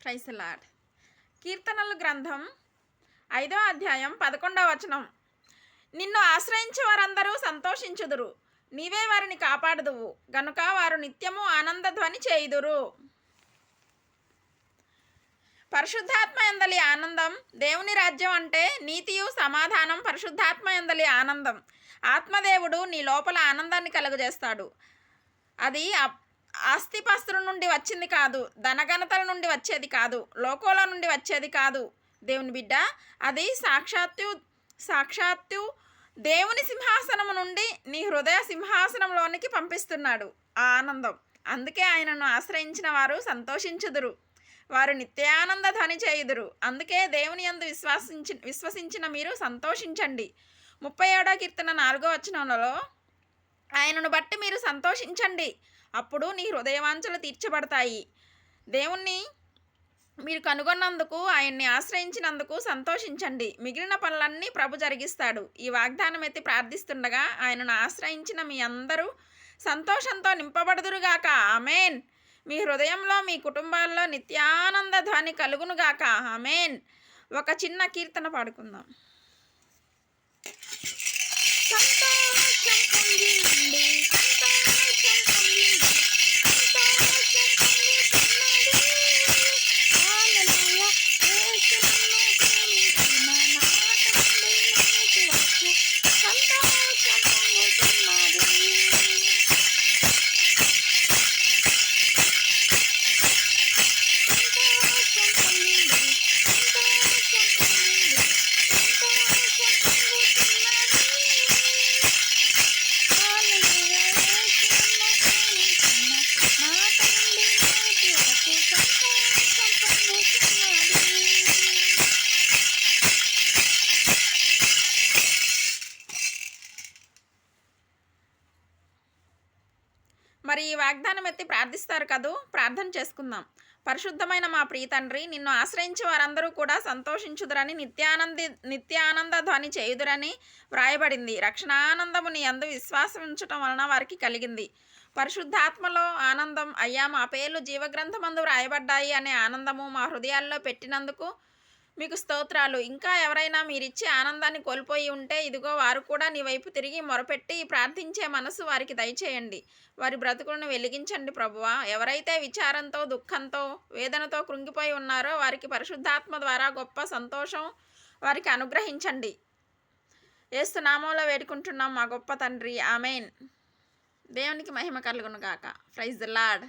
Praise the lord. కీర్తనల గ్రంథం 5వ అధ్యాయం 11వ వచనం. నిన్ను ఆశ్రయించే వారందరూ సంతోషించుదురు, నీవే వారిని కాపాడుదువు గనుక వారు నిత్యము ఆనందధ్వని చేయుదురు. పరిశుద్ధాత్మ యందలి ఆనందం. దేవుని రాజ్యం అంటే నీతియు సమాధానం. పరిశుద్ధాత్మ యందలి ఆనందం. ఆత్మదేవుడు నీ లోపల ఆనందాన్ని కలుగజేస్తాడు. అది ఆస్తిపాస్తుల నుండి వచ్చింది కాదు, ధనఘనతల నుండి వచ్చేది కాదు, లోకంలో నుండి వచ్చేది కాదు దేవుని బిడ్డ. అది సాక్షాత్తు దేవుని సింహాసనము నుండి నీ హృదయ సింహాసనంలోనికి పంపిస్తున్నాడు ఆ ఆనందం. అందుకే ఆయనను ఆశ్రయించిన వారు సంతోషించుదురు, వారు నిత్యానంద ధ్వని చేయుదురు. అందుకే దేవుని యందు విశ్వసించిన మీరు సంతోషించండి. 37వ కీర్తన 4వ వచనంలో ఆయనను బట్టి మీరు సంతోషించండి, అప్పుడు నీ హృదయవాంఛలు తీర్చబడతాయి. దేవుణ్ణి మీరు కనుగొన్నందుకు, ఆయన్ని ఆశ్రయించినందుకు సంతోషించండి. మిగిలిన పనులన్నీ ప్రభు జరిగిస్తాడు. ఈ వాగ్దానం ఎత్తి ప్రార్థిస్తుండగా ఆయనను ఆశ్రయించిన మీ అందరూ సంతోషంతో నింపబడుదురుగాక. ఆమెన్. మీ హృదయంలో మీ కుటుంబాల్లో నిత్యానంద ధ్వని కలుగునుగాక. ఆమెన్. ఒక చిన్న కీర్తన పాడుకుందాం. మరి ఈ వాగ్దానం ఎత్తి ప్రార్థిస్తారు కదూ. ప్రార్థన చేసుకుందాం. పరిశుద్ధమైన మా ప్రియ తండ్రి, నిన్ను ఆశ్రయించే వారందరూ కూడా సంతోషించుదురని, నిత్యానంద ధ్వని చేయుదురని వ్రాయబడింది. రక్షణానందము నీ యందు విశ్వాసం ఉంచటం వలన వారికి కలిగింది. పరిశుద్ధాత్మలో ఆనందం. అయ్యా, మా పేర్లు జీవగ్రంథమందు వ్రాయబడ్డాయి అనే ఆనందము మా హృదయాల్లో పెట్టినందుకు మీకు స్తోత్రాలు. ఇంకా ఎవరైనా మీరిచ్చే ఆనందాన్ని కోల్పోయి ఉంటే ఇదిగో వారు కూడా నీ వైపు తిరిగి మొరపెట్టి ప్రార్థించే మనసు వారికి దయచేయండి. వారి బ్రతుకులను వెలిగించండి ప్రభువా. ఎవరైతే విచారంతో, దుఃఖంతో, వేదనతో కృంగిపోయి ఉన్నారో వారికి పరిశుద్ధాత్మ ద్వారా గొప్ప సంతోషం వారికి అనుగ్రహించండి. యేసు నామములో వేడుకుంటున్నాం మా గొప్ప తండ్రి. ఆమెన్. దేవునికి మహిమ కలుగును గాక. Praise the lord.